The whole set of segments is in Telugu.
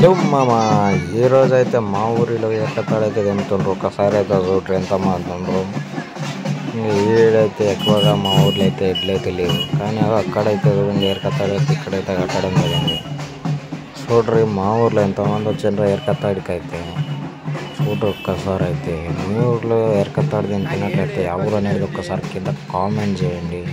మామ ఈ రోజు అయితే మా ఊరిలో ఎక్కడైతే తింటుండ్రు ఒకసారి అయితే చూడరు ఎంత మారుతుండ్రు. ఈడైతే ఎక్కువగా మా ఊర్లో అయితే ఎడ్లయితే లేవు, కానీ అక్కడైతే చూడండి ఏరకత్తాడైతే ఇక్కడైతే కట్టడం జరిగింది. చూడ్రి మా ఊర్లో ఎంతమంది వచ్చిండ్రో ఏరకత్తాడికి అయితే చూడ్రు ఒక్కసారి. అయితే మీ ఊర్లో ఏరకత్తాడు తింటున్నట్లయితే ఎవరు అనేది ఒక్కసారి కింద కామెంట్ చేయండి.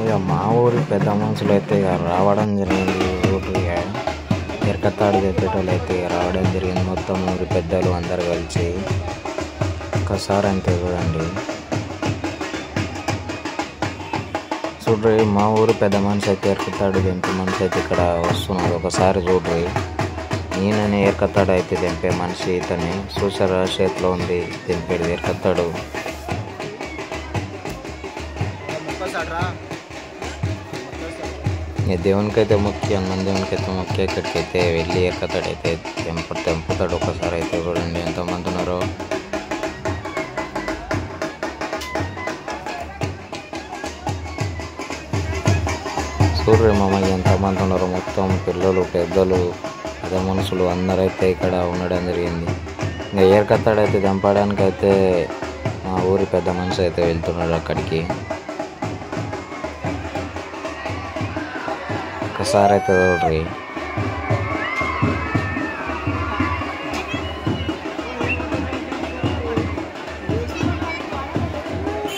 ఇక మా ఊరి పెద్ద మనుషులు అయితే ఇక రావడం జరిగింది. ఊరు ఇక ఎరకత్తాడు తెప్పేటోళ్ళు అయితే రావడం జరిగింది. మొత్తం ఊరి పెద్దలు అందరు కలిసి ఒక్కసారి అంతే చూడండి. చూడ్రి మా ఊరు పెద్ద మనిషి అయితే ఎరకత్తాడు తెంపే మనిషి అయితే ఇక్కడ వస్తున్నాడు. ఒకసారి చూడ్రి, ఈయననే ఎరకత్తాడు అయితే తెంపే మనిషి ఇతనే. చూసారా చేతిలో ఉంది తెంపేది ఎరకత్తాడు. దేవునికైతే ముఖ్యం, మన దేవునికైతే ముఖ్యం. ఇక్కడికైతే వెళ్ళి ఎక్కతాడైతే తెంపుతాడు. ఒకసారి అయితే చూడండి ఎంతమంది ఉన్నారో. చూడ్రి మామ ఎంతమంది ఉన్నారో, మొత్తం పిల్లలు పెద్దలు అదే మనుషులు అందరైతే ఇక్కడ ఉండడం జరిగింది. ఇంకా ఏరకత్తాడైతే తెంపడానికి అయితే మా ఊరి పెద్ద మనిషి అయితే వెళ్తున్నాడు అక్కడికి. ఒకసారి అయితే చూడ్రి,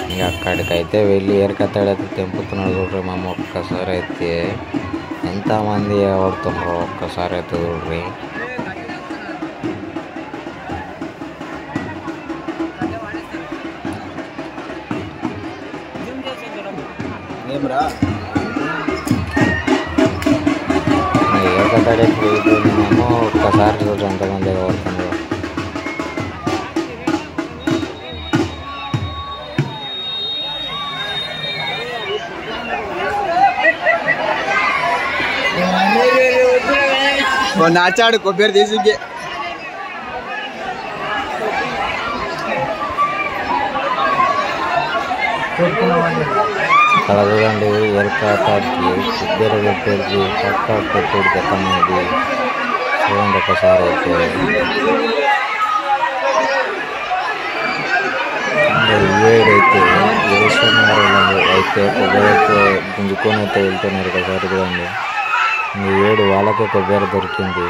ఇంకా అక్కడికైతే వెళ్ళి ఏరకత్తాడైతే తెంపుతున్నాడు. చూడ్రి మా ఒక్కసారి అయితే ఎంతమంది ఆడుతున్నారో ఒక్కసారి అయితే చూడ్రి. ఏరకత్తాడైతే వెళ్ళిపోయినామో ఒక్కసారి చూడ్రి ఎంతమంది ఆడుతుండ్రో. నాచాడు కొబ్బరి తీసి అక్కడ చూడండి ఎరకత్తాడికి కొబ్బరి పెట్టేది పక్క పెట్టేది దక్కనేది చూడండి ఒకసారి అయితే. ఏడైతే అయితే కొబ్బరి అయితే గుంజుకొని అయితే వెళ్తున్నారు. ఒకసారి చూడండి, ఏడు వాళ్ళకే కొబ్బరి దొరికింది.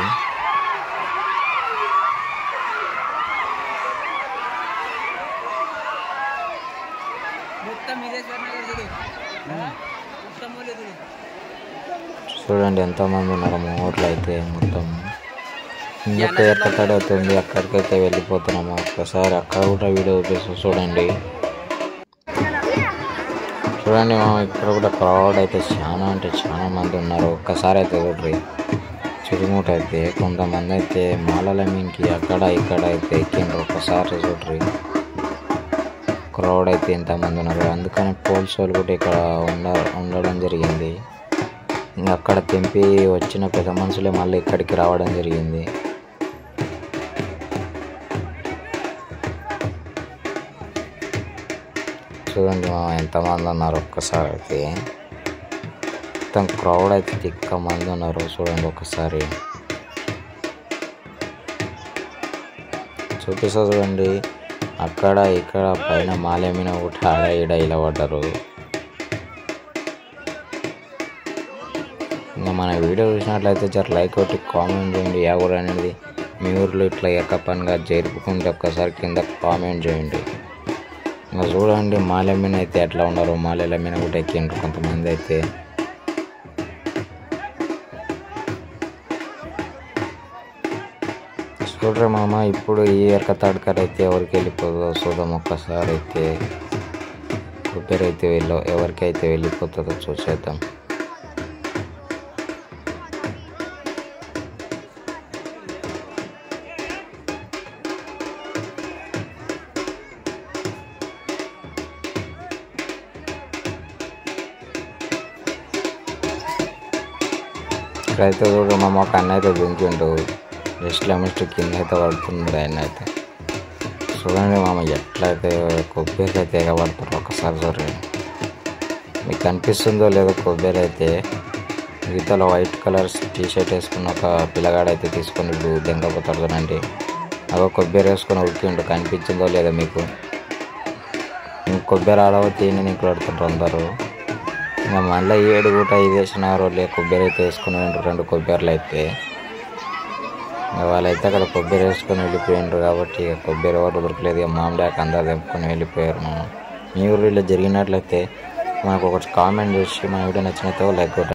చూడండి ఎంతమంది ఉన్నారు మా ఊర్లో అయితే. మొత్తం ఇంకొక ఎరకత్తాడు అవుతుంది, అక్కడికైతే వెళ్ళిపోతున్నాము. ఒక్కసారి అక్కడ కూడా వీడియో చూడండి. చూడండి ఇక్కడ కూడా క్రౌడ్ అయితే చాలా అంటే చాలా మంది ఉన్నారు. ఒక్కసారి అయితే చూడ్రి, చురుముట అయితే కొంతమంది అయితే మాలల మీనికి అక్కడ ఇక్కడ అయితే ఎక్కిండ్రు. ఒక్కసారి చూడ్రి క్రౌడ్ అయితే ఎంతమంది ఉన్నారు. అందుకని పోలీసు వాళ్ళు కూడా ఇక్కడ ఉండడం జరిగింది. ఇంకా అక్కడ తెంపి వచ్చిన పెద్ద మనుషులే మళ్ళీ ఇక్కడికి రావడం జరిగింది. చూడండి ఎంతమంది ఉన్నారు ఒక్కసారి అయితే. మొత్తం క్రౌడ్ అయితే ఎక్కువ మంది ఉన్నారు. చూడండి ఒకసారి చూపిస్తా చూడండి. అక్కడ ఇక్కడ పైన మాలేమిన ఒకటి ఆడ ఈడ ఇలా పడ్డారు. ఇంకా మన వీడియో చూసినట్లయితే జర లైక్ కొట్టి కామెంట్ చేయండి. ఎవరు అనేది మీ ఊర్లో ఇట్లా ఎక్కపనిగా జరుపుకుంటే ఒక్కసారి కింద కామెంట్ చేయండి. ఇంకా చూడండి మాలేమిన అయితే ఎట్లా ఉన్నారు, మాలేల మీద కూడా ఎక్కిండ్రు కొంతమంది అయితే. చూడ్రి మామ ఇప్పుడు ఈ ఎరకత్తాడు అయితే ఎవరికి వెళ్ళిపోతుందో చూద్దాం. ఒక్కసారి అయితే కొబ్బరి అయితే ఎవరికైతే వెళ్ళిపోతుందో చూసేద్దాం. ఇక్కడైతే చూడు మా మొక్క అన్న అయితే దించిండు. జస్ట్ కింద అయితే పడుతున్నాడు ఆయన అయితే. చూడండి మామ ఎట్లయితే కొబ్బరి అయితే ఎగబడతారు ఒకసారి చూడండి. మీకు కనిపిస్తుందో లేదో కొబ్బరి అయితే గీతలో వైట్ కలర్ టీ షర్ట్ వేసుకున్న ఒక పిల్లగాడైతే తీసుకొని దెంగపోతాడు చూడండి. అదో కొబ్బరి వేసుకొని ఉరికిండు. కనిపించిందో లేదో మీకు? కొబ్బరి ఆడవ తిని నీకు పడుతుంటారు అందరూ. ఇంకా మళ్ళీ 7 కూడా 5 వేసినారు. కొబ్బరి అయితే వేసుకుని 2 కొబ్బరిలు అయితే వాళ్ళైతే అక్కడ కొబ్బరి వేసుకొని వెళ్ళిపోయినారు. కాబట్టి ఇక కొబ్బరి ఎవరు దొరకలేదు. ఇక మామిడాక అందరు తెంపుకొని వెళ్ళిపోయారు. మీ ఊరిలో జరిగినట్లయితే మనకు ఒక కామెంట్ చేసి మన వీడియో నచ్చినట్టు లైక్ కొట్టండి.